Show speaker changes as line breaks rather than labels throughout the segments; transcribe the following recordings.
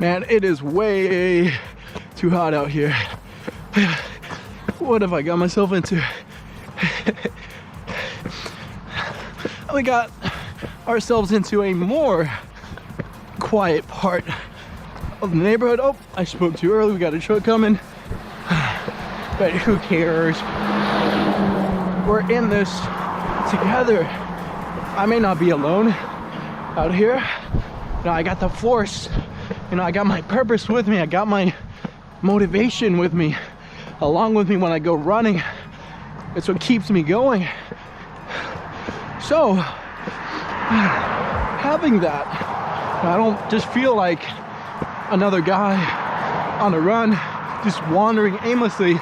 Man, it is way too hot out here. What have I got myself into? We got ourselves into a more quiet part of the neighborhood. Oh, I spoke too early. We got a truck coming. But who cares? We're in this together. I may not be alone out here. You know, I got the force. You know, I got my purpose with me. I got my motivation with me, along with me when I go running. It's what keeps me going. So, having that, I don't just feel like another guy on a run, just wandering aimlessly.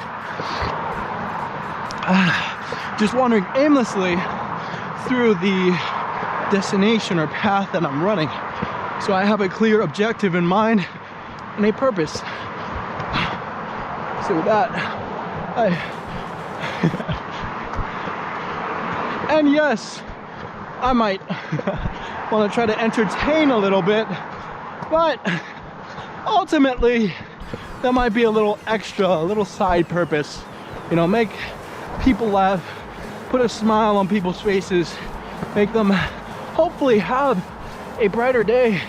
Through the destination or path that I'm running. So I have a clear objective in mind and a purpose. So with that, and yes, I might want to try to entertain a little bit, but ultimately that might be a little extra, a little side purpose. You know, make people laugh, put a smile on people's faces, make them hopefully have a brighter day.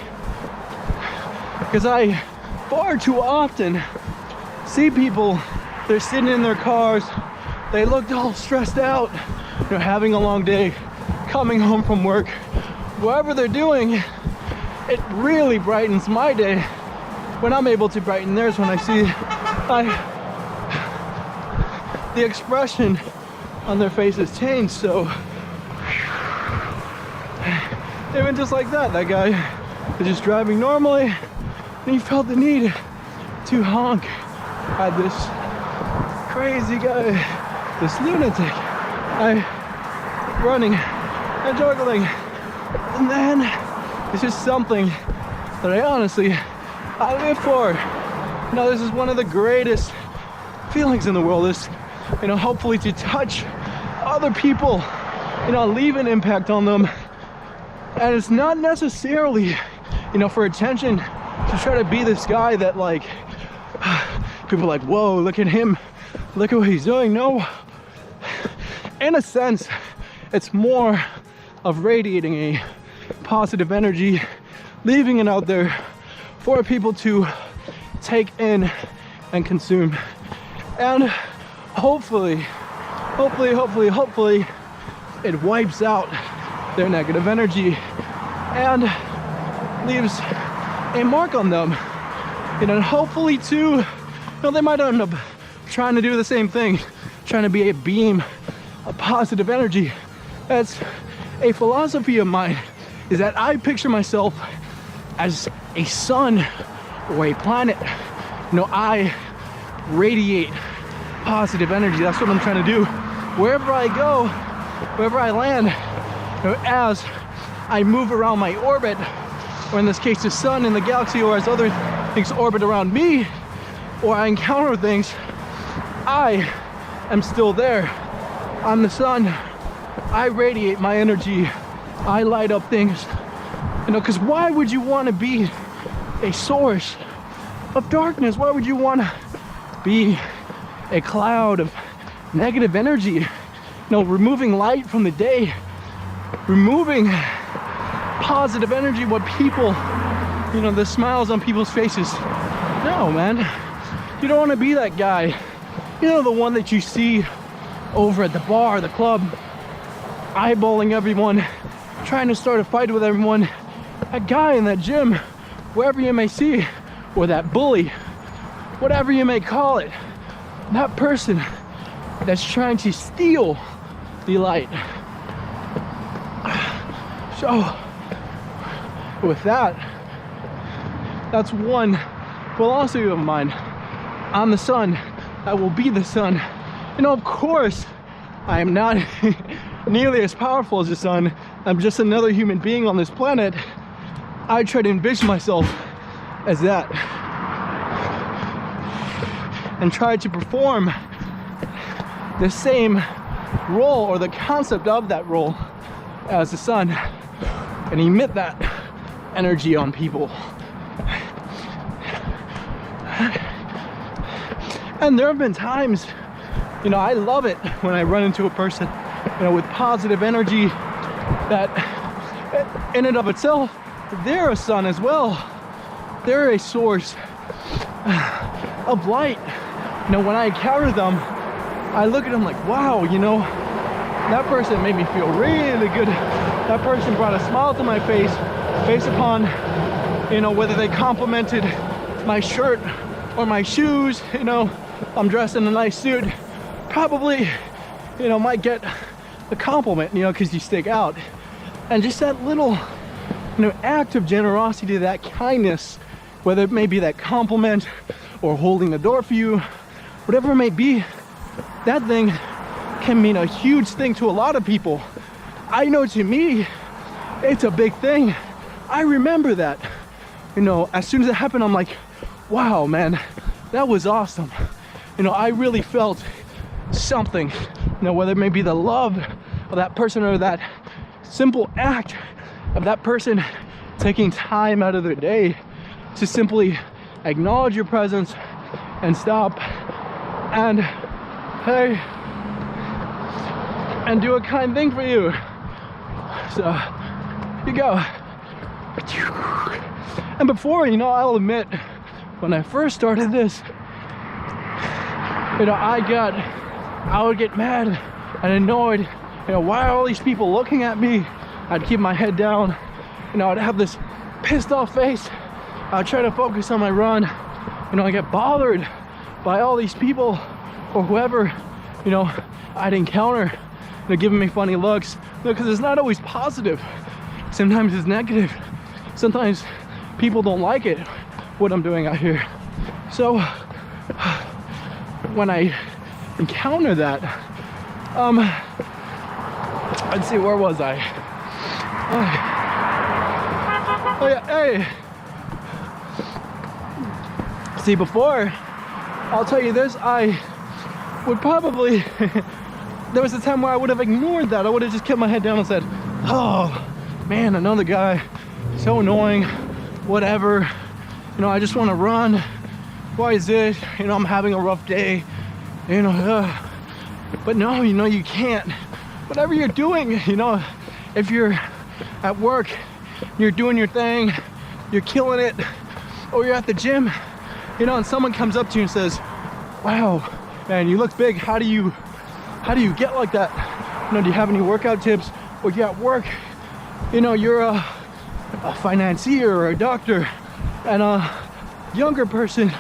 Because I far too often see people, they're sitting in their cars, they look all stressed out, they're having a long day, coming home from work, whatever they're doing, it really brightens my day when I'm able to brighten theirs, when I see the expression on their faces change. So even just like that guy was just driving normally and he felt the need to honk at this crazy guy, this lunatic, running and juggling. And then it's just something that I honestly live for. You know, this is one of the greatest feelings in the world, is, you know, hopefully to touch other people, you know, leave an impact on them. And it's not necessarily, you know, for attention, to try to be this guy that, like, people are like, whoa, look at him, look at what he's doing. No, in a sense, it's more of radiating a positive energy, leaving it out there for people to take in and consume. And hopefully it wipes out their negative energy and leaves a mark on them. You know, and hopefully too, you know, they might end up trying to do the same thing, trying to be a beam of positive energy. That's a philosophy of mine, is that I picture myself as a sun or a planet. You know, I radiate positive energy. That's what I'm trying to do. Wherever I go, wherever I land, you know, as I move around my orbit, or in this case the sun in the galaxy, or as other things orbit around me, or I encounter things, I am still there. I'm the sun. I radiate my energy. I light up things. You know, because why would you want to be a source of darkness? Why would you want to be a cloud of negative energy? You know, removing light from the day, removing positive energy, what people, you know, the smiles on people's faces. No, man, you don't want to be that guy. You know, the one that you see over at the bar, the club, eyeballing everyone, trying to start a fight with everyone. That guy in that gym, wherever you may see, or that bully, whatever you may call it, that person that's trying to steal the light. So with that, that's one philosophy of mine. I'm the sun. I will be the sun. You know, of course, I am not nearly as powerful as the sun. I'm just another human being on this planet. I try to envision myself as that and try to perform the same role, or the concept of that role, as the sun, and emit that energy on people. And there have been times, you know, I love it when I run into a person, you know, with positive energy that in and of itself, they're a sun as well. They're a source of light. You know, when I encounter them, I look at them like, wow, you know, that person made me feel really good. That person brought a smile to my face based upon, you know, whether they complimented my shirt or my shoes. You know, I'm dressed in a nice suit, probably, you know, might get a compliment, you know, because you stick out. And just that little, you know, act of generosity, that kindness, whether it may be that compliment or holding the door for you, whatever it may be, that thing can mean a huge thing to a lot of people. I know to me, it's a big thing. I remember that. You know, as soon as it happened, I'm like, wow, man, that was awesome. You know, I really felt something, you know, whether it may be the love of that person or that simple act of that person taking time out of their day to simply acknowledge your presence and stop and, hey, and do a kind thing for you. So, you go. And before, you know, I'll admit, when I first started this, you know, I would get mad and annoyed. You know, why are all these people looking at me? I'd keep my head down. You know, I'd have this pissed off face. I'd try to focus on my run. You know, I get bothered by all these people or whoever, you know, I'd encounter, you know, giving me funny looks. Because it's not always positive. Sometimes it's negative. Sometimes people don't like it, what I'm doing out here. So when I encounter that, let's see, where was I? Oh yeah, hey. See, before, I'll tell you this, I would probably, there was a time where I would have ignored that. I would have just kept my head down and said, oh man, another guy, so annoying, whatever. You know, I just want to run. Why is it? You know, I'm having a rough day. You know, but no, you know, you can't. Whatever you're doing, you know, if you're at work, you're doing your thing, you're killing it, or you're at the gym, you know, and someone comes up to you and says, wow, man, you look big. How do you get like that? You know, do you have any workout tips? Or you're at work, you know, you're a financier or a doctor, and a younger person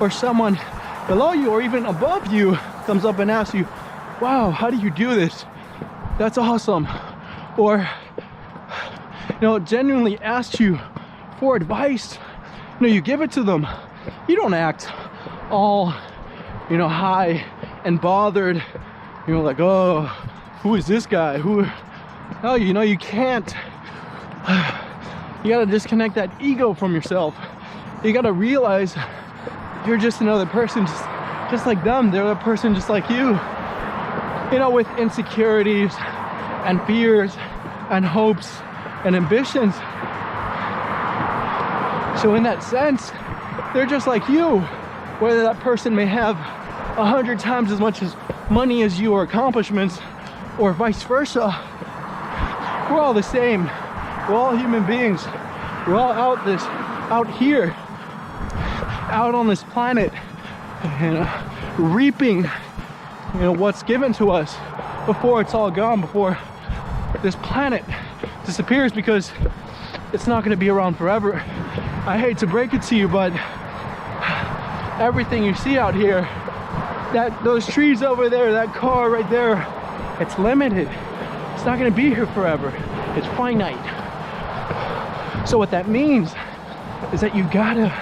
or someone below you or even above you comes up and asks you, wow, how do you do this? That's awesome. Or, you know, genuinely asks you for advice. You know, you give it to them. You don't act all, you know, high and bothered, you know, like, oh, who is this guy? No, you know, you can't. You gotta disconnect that ego from yourself. You gotta realize you're just another person, just like them. They're a person just like you. You know, with insecurities and fears and hopes and ambitions. So in that sense, they're just like you. Whether that person may have 100 times as much as money as you or accomplishments, or vice versa, we're all the same. We're all human beings. We're all out here, out on this planet, and reaping, you know, what's given to us before it's all gone, before this planet disappears, because it's not going to be around forever. I hate to break it to you, but everything you see out here, those trees over there, that car right there, it's limited. It's not going to be here forever. It's finite. So what that means is that you gotta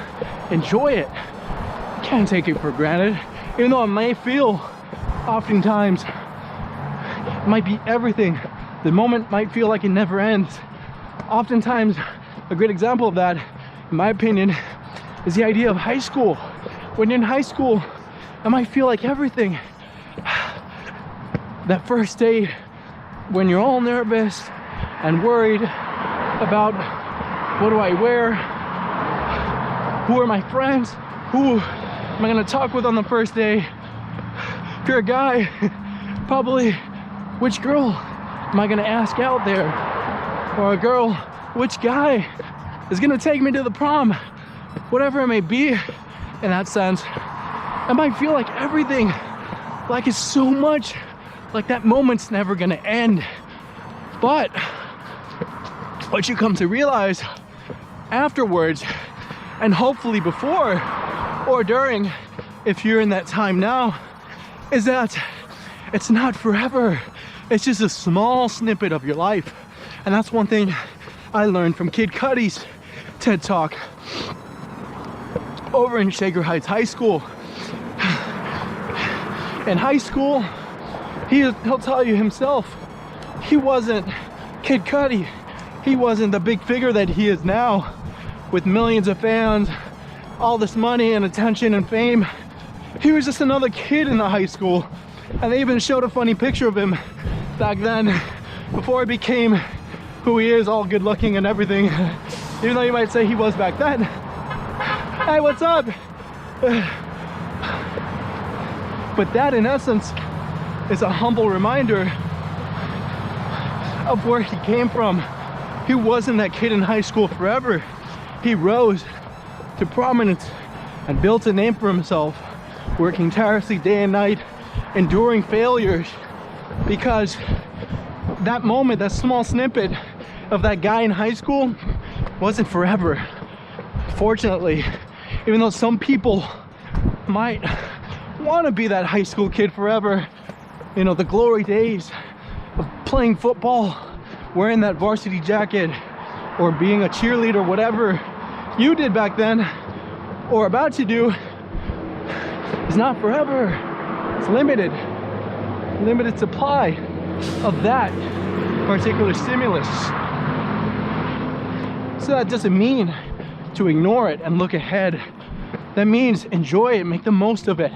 enjoy it. You can't take it for granted. Even though it may feel, oftentimes, it might be everything. The moment might feel like it never ends. Oftentimes, a great example of that, in my opinion, is the idea of high school. When you're in high school, it might feel like everything. That first day, when you're all nervous and worried about what do I wear, who are my friends, who am I gonna talk with on the first day? If you're a guy, probably which girl am I gonna ask out there? Or a girl, which guy is gonna take me to the prom? Whatever it may be, in that sense, I might feel like everything, like it's so much, like that moment's never gonna end. But what you come to realize afterwards, and hopefully before or during, if you're in that time now, is that it's not forever. It's just a small snippet of your life. And that's one thing I learned from Kid Cudi's TED Talk over in Shaker Heights High School. In high school, he'll tell you himself, he wasn't Kid Cudi. He wasn't the big figure that he is now, with millions of fans, all this money and attention and fame. He was just another kid in the high school. And they even showed a funny picture of him back then, before he became who he is, all good looking and everything. Even though you might say he was back then. Hey, what's up? But that, in essence, is a humble reminder of where he came from. He wasn't that kid in high school forever. He rose to prominence and built a name for himself, working tirelessly day and night, enduring failures, because that moment, that small snippet of that guy in high school wasn't forever. Fortunately, even though some people might want to be that high school kid forever, you know, the glory days of playing football, wearing that varsity jacket, or being a cheerleader, whatever you did back then or about to do, is not forever. It's limited supply of that particular stimulus. So that doesn't mean to ignore it and look ahead. That means enjoy it, make the most of it.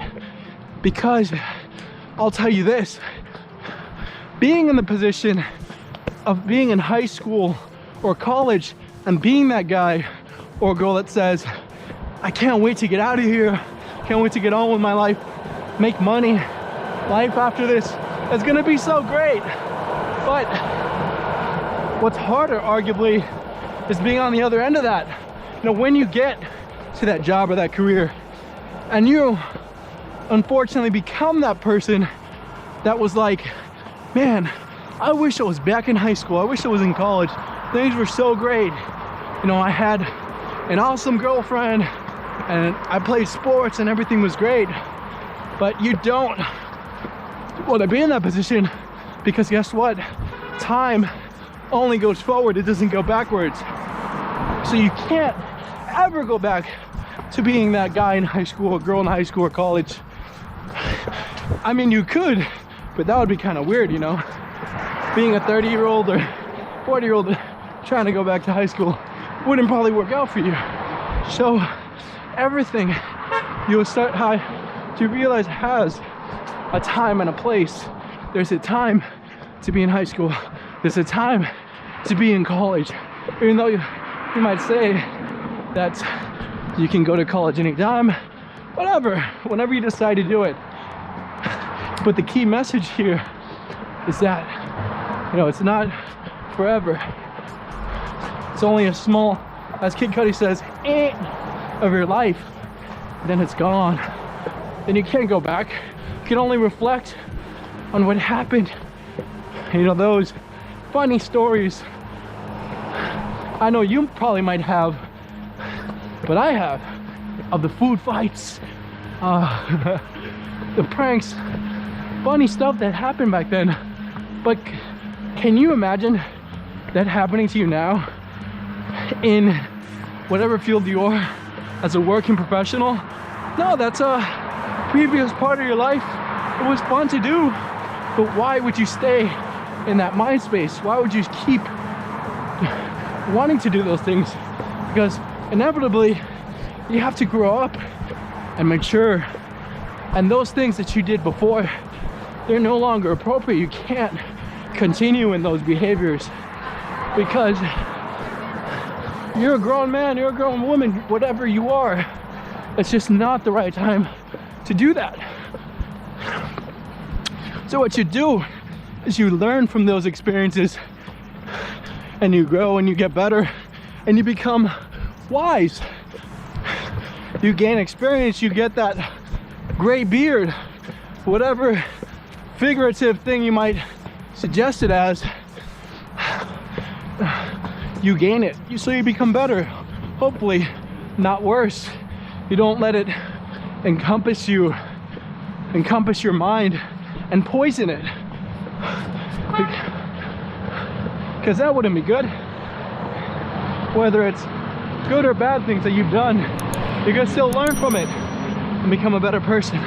Because I'll tell you this, being in the position of being in high school or college and being that guy or girl that says, I can't wait to get out of here, can't wait to get on with my life, make money, life after this is gonna be so great. But what's harder, arguably, is being on the other end of that. You know, when you get to that job or that career and you unfortunately become that person that was like, man, I wish I was back in high school, I wish I was in college, things were so great, you know, I had an awesome girlfriend and I played sports and everything was great. But you don't want to be in that position, because guess what, time only goes forward, it doesn't go backwards. So you can't ever go back to being that guy in high school or girl in high school or college. I mean, you could, but that would be kind of weird, you know, being a 30-year-old or 40-year-old trying to go back to high school wouldn't probably work out for you. So everything you'll start to realize has a time and a place. There's a time to be in high school, there's a time to be in college, even though you might say that you can go to college anytime, whatever, whenever you decide to do it. But the key message here is that, you know, it's not forever. It's only a small, as Kid Cudi says, of your life. Then it's gone. Then you can't go back. You can only reflect on what happened. You know, those funny stories I know you probably might have, but I have, of the food fights, the pranks, funny stuff that happened back then. But can you imagine that happening to you now in whatever field you are as a working professional? No, that's a previous part of your life. It was fun to do, but why would you stay in that mind space? Why would you keep wanting to do those things? Because inevitably you have to grow up and mature, and those things that you did before, they're no longer appropriate. You can't continue in those behaviors because you're a grown man, you're a grown woman, whatever you are. it's just not the right time to do that. So what you do is you learn from those experiences, and you grow and you get better and you become wise. You gain experience, you get that gray beard, whatever figurative thing you might suggest it as, you gain it. So you become better, hopefully not worse. You don't let it encompass you, encompass your mind and poison it, because that wouldn't be good. Whether it's good or bad things that you've done, you're gonna still learn from it and become a better person.